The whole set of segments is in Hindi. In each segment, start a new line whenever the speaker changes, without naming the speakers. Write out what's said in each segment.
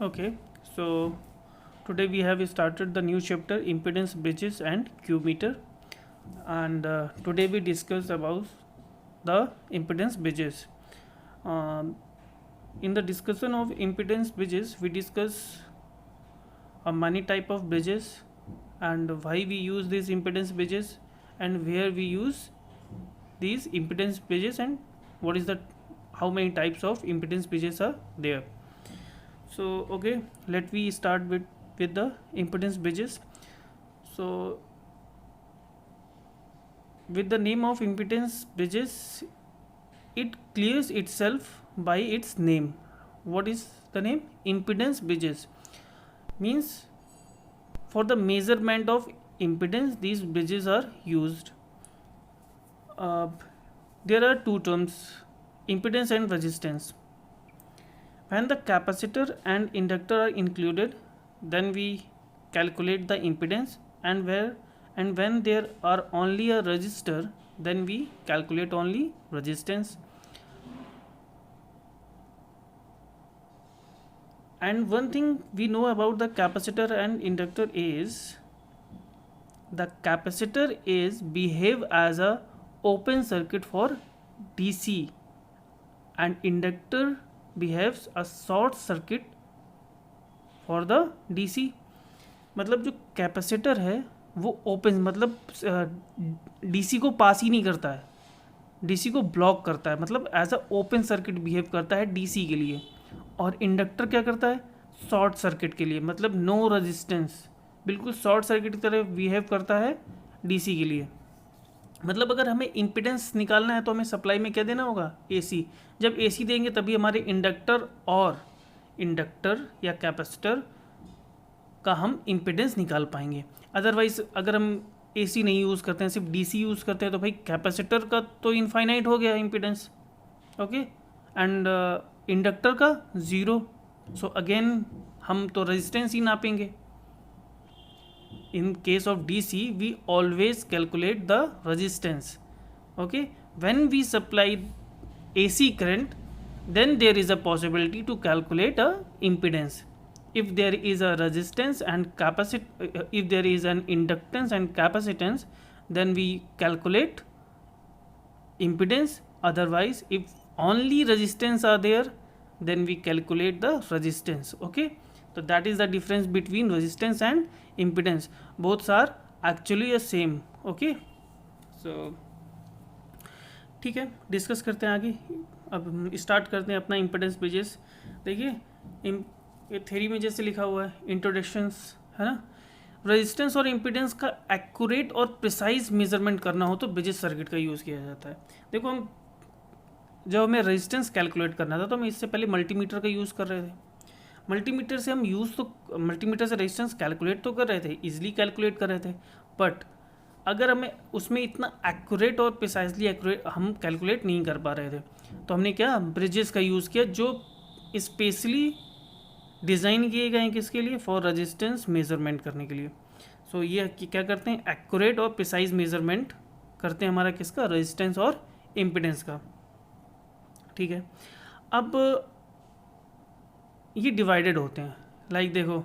Okay, so today we have started the new chapter impedance bridges and Q meter, and today we discuss about the impedance bridges. Um, in the discussion of impedance bridges, we discuss many type of bridges and why we use these impedance bridges and where we use these impedance bridges and what is the how many types of impedance bridges are there. So okay, let we start with the impedance bridges. So with the name of impedance bridges, it clears itself by its name. What is the name? Impedance bridges means for the measurement of impedance these bridges are used. uh, there are two terms, impedance and resistance. When the capacitor and inductor are included, then we calculate the impedance, and when there are only a resistor, then we calculate only resistance. And one thing we know about the capacitor and inductor is the capacitor is behave as a open circuit for DC and inductor behaves a short circuit for the DC. मतलब जो कैपेसिटर है वो ओपन मतलब डीसी को पास ही नहीं करता है, डीसी को ब्लॉक करता है, मतलब as a open circuit behave करता है डीसी के लिए. और इंडक्टर क्या करता है? शॉर्ट सर्किट के लिए, मतलब नो रेजिस्टेंस, बिल्कुल शॉर्ट सर्किट की तरह बिहेव करता है डीसी के लिए. मतलब अगर हमें इम्पिडेंस निकालना है तो हमें सप्लाई में क्या देना होगा? एसी. जब एसी देंगे तभी हमारे इंडक्टर या कैपेसिटर का हम इम्पिडेंस निकाल पाएंगे. अदरवाइज अगर हम एसी नहीं यूज़ करते हैं, सिर्फ डीसी यूज़ करते हैं, तो भाई कैपेसिटर का तो इनफाइनाइट हो गया इम्पिडेंस, ओके, एंड इंडक्टर का ज़ीरो. सो अगेन हम तो रेजिस्टेंस ही नापेंगे. In case of DC, we always calculate the resistance. Okay, when we supply AC current, then there is a possibility to calculate a impedance. If there is a resistance and if there is an inductance and capacitance, then we calculate impedance. Otherwise, if only resistance are there, then we calculate the resistance. Okay, so that is the difference between resistance and impedance. Both are actually a same. Okay, so ठीक है, डिस्कस करते हैं आगे. अब हम स्टार्ट करते हैं अपना इम्पिडेंस ब्रिजेस. देखिए ये थ्योरी में जैसे लिखा हुआ है इंट्रोडक्शंस, है ना. रेजिस्टेंस और इम्पिडेंस का एक्यूरेट और प्रिसाइज मेजरमेंट करना हो तो ब्रिजेस सर्किट का यूज़ किया जाता है. देखो हम जब हमें रेजिस्टेंस कैलकुलेट करना था तो हम इससे पहले मल्टीमीटर का यूज़ कर रहे थे. मल्टीमीटर से हम मल्टीमीटर से रेजिस्टेंस कैलकुलेट तो कर रहे थे, इजीली कैलकुलेट कर रहे थे, बट अगर हमें उसमें इतना एक्यूरेट और प्रिसाइजली एक्यूरेट हम कैलकुलेट नहीं कर पा रहे थे, तो हमने क्या ब्रिजेस का यूज़ किया जो स्पेशली डिज़ाइन किए गए हैं किसके लिए? फॉर रेजिस्टेंस मेजरमेंट करने के लिए. सो ये क्या करते हैं? एक्यूरेट और प्रिसाइज मेजरमेंट करते हैं हमारा किसका? रेजिस्टेंस और इम्पिडेंस का. ठीक है, अब ये डिवाइडेड होते हैं. लाइक देखो,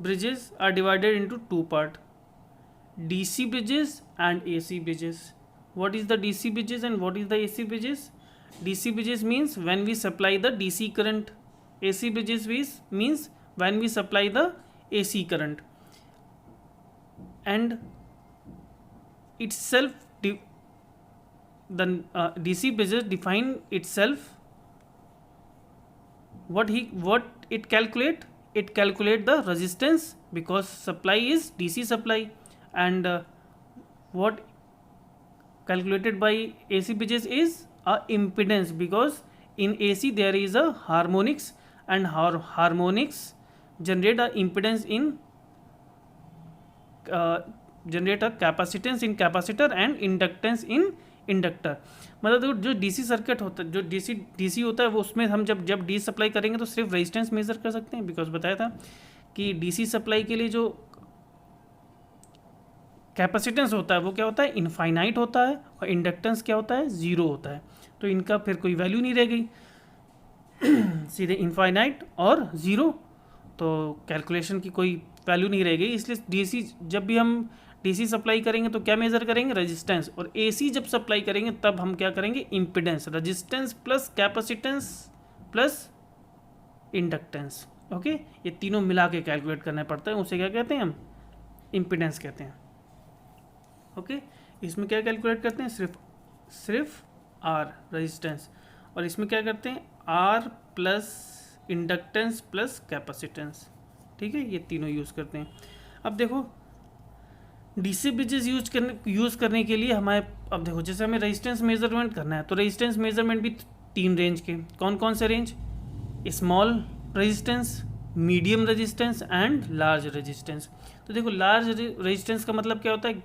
bridges are divided into two part, DC bridges and AC bridges. What is the DC bridges and what is the AC bridges? DC bridges means when we supply the DC current. AC bridges means when we supply the AC current, and itself the DC bridges define itself. What it calculate? It calculate the resistance because supply is DC supply, and what calculated by AC bridges is a impedance because in AC there is a harmonics, and harmonics generate a impedance in generate a capacitance in capacitor and inductance in inductor. मतलब जो डीसी सर्किट होता है, जो डीसी होता है वो उसमें हम जब डी सप्लाई करेंगे तो सिर्फ रेजिस्टेंस मेजर कर सकते हैं, बिकॉज बताया था कि डीसी सप्लाई के लिए जो कैपेसिटेंस होता है वो क्या होता है? इनफाइनाइट होता है, और इंडक्टेंस क्या होता है? ज़ीरो होता है. तो इनका फिर कोई वैल्यू नहीं रह गई. सीधे इनफाइनाइट और ज़ीरो, तो कैलकुलेशन की कोई वैल्यू नहीं रहेगी। इसलिए डीसी, जब भी हम डीसी सप्लाई करेंगे तो क्या मेज़र करेंगे, रेजिस्टेंस, और एसी जब सप्लाई करेंगे तब हम क्या करेंगे, impedance, resistance plus capacitance plus inductance. Okay, ये तीनों मिला के कैलकुलेट करना पड़ता है, उसे क्या कहते हैं हम, इम्पिडेंस कहते हैं। ओके, इसमें क्या कैलकुलेट करते हैं, सिर्फ आर रेजिस्टेंस, और इसमें क्या करते हैं, R plus inductance plus capacitance. ठीक है, ये तीनों यूज़ करते हैं। अब देखो डीसी ब्रिजेस यूज़ करने के लिए हमारे, अब देखो जैसे हमें रेजिस्टेंस मेजरमेंट करना है तो रेजिस्टेंस मेजरमेंट भी तीन रेंज के, कौन कौन से range, small resistance, medium resistance and large resistance. तो देखो लार्ज रेजिस्टेंस का मतलब क्या होता है,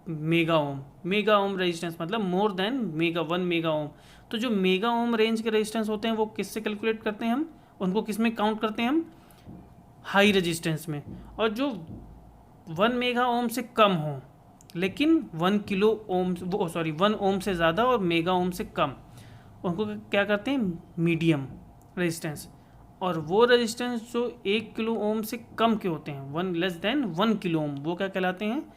mega ohm. Mega ohm resistance मतलब more than one mega ohm. तो जो मेगा ओम रेंज के रेजिस्टेंस होते हैं वो किससे कैलकुलेट करते हैं हम, उनको किस में काउंट करते हैं हम, हाई रेजिस्टेंस में। और जो 1 मेगा ओम से कम हो लेकिन 1 किलो ओम, वो सॉरी 1 ओम से ज़्यादा और मेगा ओम से कम, उनको क्या करते हैं, मीडियम रेजिस्टेंस। और वो रेजिस्टेंस जो 1 किलो ओम से कम के होते हैं, 1 किलो ओम, वो क्या कहलाते हैं,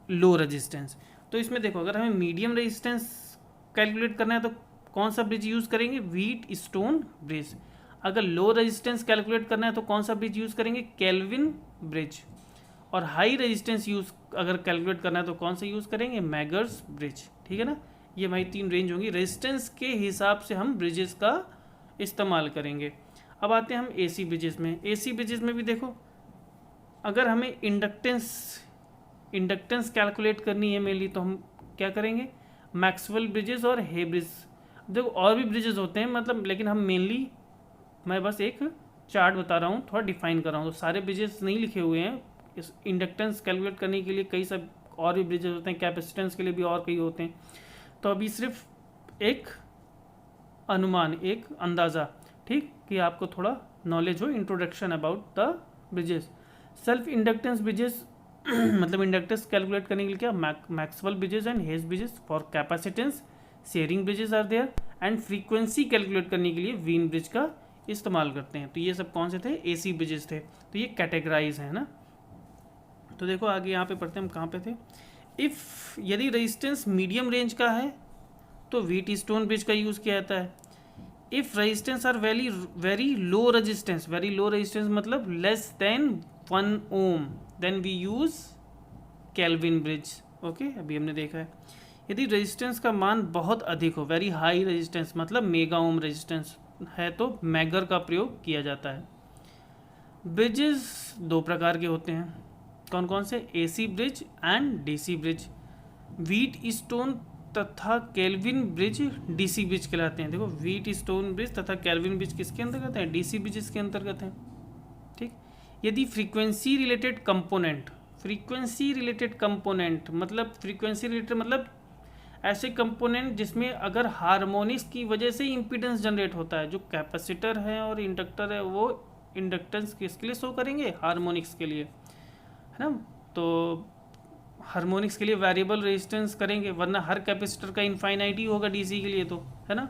लो रेजिस्टेंस। तो इसमें देखो अगर हमें मीडियम रेजिस्टेंस कैलकुलेट करना है तो कौन सा ब्रिज यूज़ करेंगे, व्हीट स्टोन ब्रिज। अगर लो रेजिस्टेंस कैलकुलेट करना है तो कौन सा ब्रिज यूज़ करेंगे, केल्विन ब्रिज। और हाई रेजिस्टेंस यूज़ अगर कैलकुलेट करना है तो कौन सा यूज़ करेंगे, मैगर्स ब्रिज। ठीक है ना, ये हमारी तीन रेंज होंगी, रेजिस्टेंस के हिसाब से हम ब्रिजेस का इस्तेमाल करेंगे। अब आते हैं हम एसी ब्रिजेस में। एसी ब्रिजेस में भी देखो अगर हमें इंडक्टेंस कैलकुलेट करनी है मेनली तो हम क्या करेंगे, मैक्सवेल ब्रिजेस और हे ब्रिज। देखो और भी ब्रिजेस होते हैं मतलब, लेकिन हम मेनली, मैं बस एक चार्ट बता रहा हूँ, थोड़ा डिफाइन कर रहा हूँ, तो सारे ब्रिजेस नहीं लिखे हुए हैं। इस इंडक्टेंस कैलकुलेट करने के लिए कई सब और भी ब्रिजेस होते हैं, कैपेसिटेंस के लिए भी और कई होते हैं। तो अभी सिर्फ एक अनुमान, एक अंदाज़ा, ठीक, कि आपको थोड़ा नॉलेज हो, introduction about the bridges. Self inductance bridges मतलब इंडक्टेंस कैलकुलेट करने के लिए क्या, Maxwell bridges and Hay's bridges. For capacitance Schering bridges are there, and frequency calculate करने के लिए वीन ब्रिज का इस्तेमाल करते हैं। तो ये सब कौन से थे, एसी ब्रिजेस थे। तो ये कैटेगराइज है ना। तो देखो आगे यहाँ पे पढ़ते हैं, हम कहाँ पे थे, इफ़ यदि रेजिस्टेंस मीडियम रेंज का है तो व्हीट स्टोन ब्रिज का यूज़ किया जाता है। If resistance are very low resistance, very low resistance मतलब less than 1 ohm, then we use Kelvin bridge. Okay, अभी हमने देखा है। यदि रेजिस्टेंस का मान बहुत अधिक हो, वेरी हाई रेजिस्टेंस मतलब मेगा ओम रेजिस्टेंस है, तो मैगर का प्रयोग किया जाता है। ब्रिजेस दो प्रकार के होते हैं, कौन कौन से, AC bridge and DC bridge. Wheat stone तथा केल्विन ब्रिज डीसी ब्रिज कहलाते हैं। देखो व्हीट स्टोन ब्रिज तथा केल्विन ब्रिज किसके अंतर्गत है, डीसी ब्रिजेस के अंतर्गत हैं। ठीक, यदि फ्रीक्वेंसी रिलेटेड कंपोनेंट मतलब फ्रीक्वेंसी रिलेटेड मतलब ऐसे कंपोनेंट जिसमें अगर हार्मोनिक्स की वजह से इम्पीडेंस जनरेट होता है, जो कैपेसिटर है और इंडक्टर है वो इंडक्टेंस किसके लिए शो करेंगे, हार्मोनिक्स के लिए, है ना। तो हार्मोनिक्स के लिए वेरिएबल रेजिस्टेंस करेंगे, वरना हर कैपेसिटर का इनफाइनाइट ही होगा डीसी के लिए, तो है ना,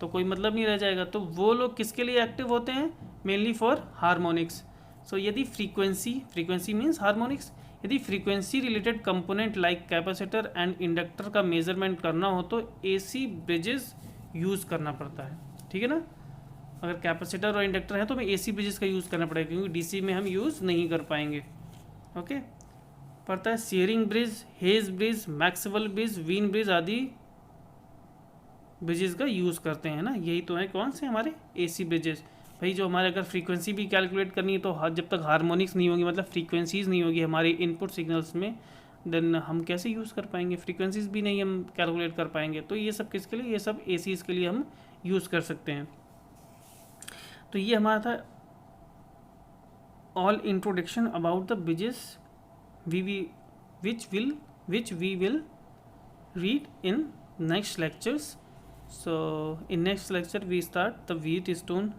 तो कोई मतलब नहीं रह जाएगा। तो वो लोग किसके लिए एक्टिव होते हैं, मेनली फॉर हार्मोनिक्स। सो यदि फ्रीक्वेंसी मीन्स हार्मोनिक्स, यदि frequency related component like capacitor and inductor का मेजरमेंट करना हो तो एसी ब्रिजेस यूज़ करना पड़ता है। ठीक है ना, अगर कैपेसिटर और इंडक्टर है तो हमें एसी ब्रिजेस का यूज़ करना पड़ेगा, क्योंकि डीसी में हम यूज़ नहीं कर पाएंगे। ओके, पड़ता है Schering bridge, Hay's bridge, Maxwell bridge, Wien bridge आदि ब्रिजेस का यूज़ करते हैं ना। यही तो है कौन से हमारे एसी ब्रिजेस। भाई जो हमारे अगर फ्रीक्वेंसी भी कैलकुलेट करनी है तो जब तक हार्मोनिक्स नहीं होगी, मतलब फ्रीक्वेंसीज नहीं होगी हमारे इनपुट सिग्नल्स में, देन हम कैसे यूज़ कर पाएंगे, फ्रीक्वेंसीज भी नहीं हम कैलकुलेट कर पाएंगे। तो ये सब किसके लिए, ये सब एसीज के लिए हम यूज़ कर सकते हैं। तो ये हमारा था all introduction about the bridges which we will read in next lectures. So in next lecture we start the Wheatstone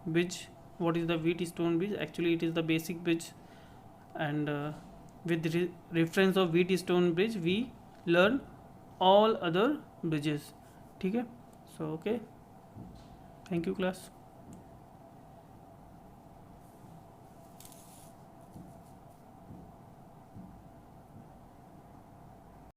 bridge. What is the Wheatstone bridge? Actually it is the basic bridge, and with reference of Wheatstone bridge we learn all other bridges. ठीक है, so okay. Thank you class.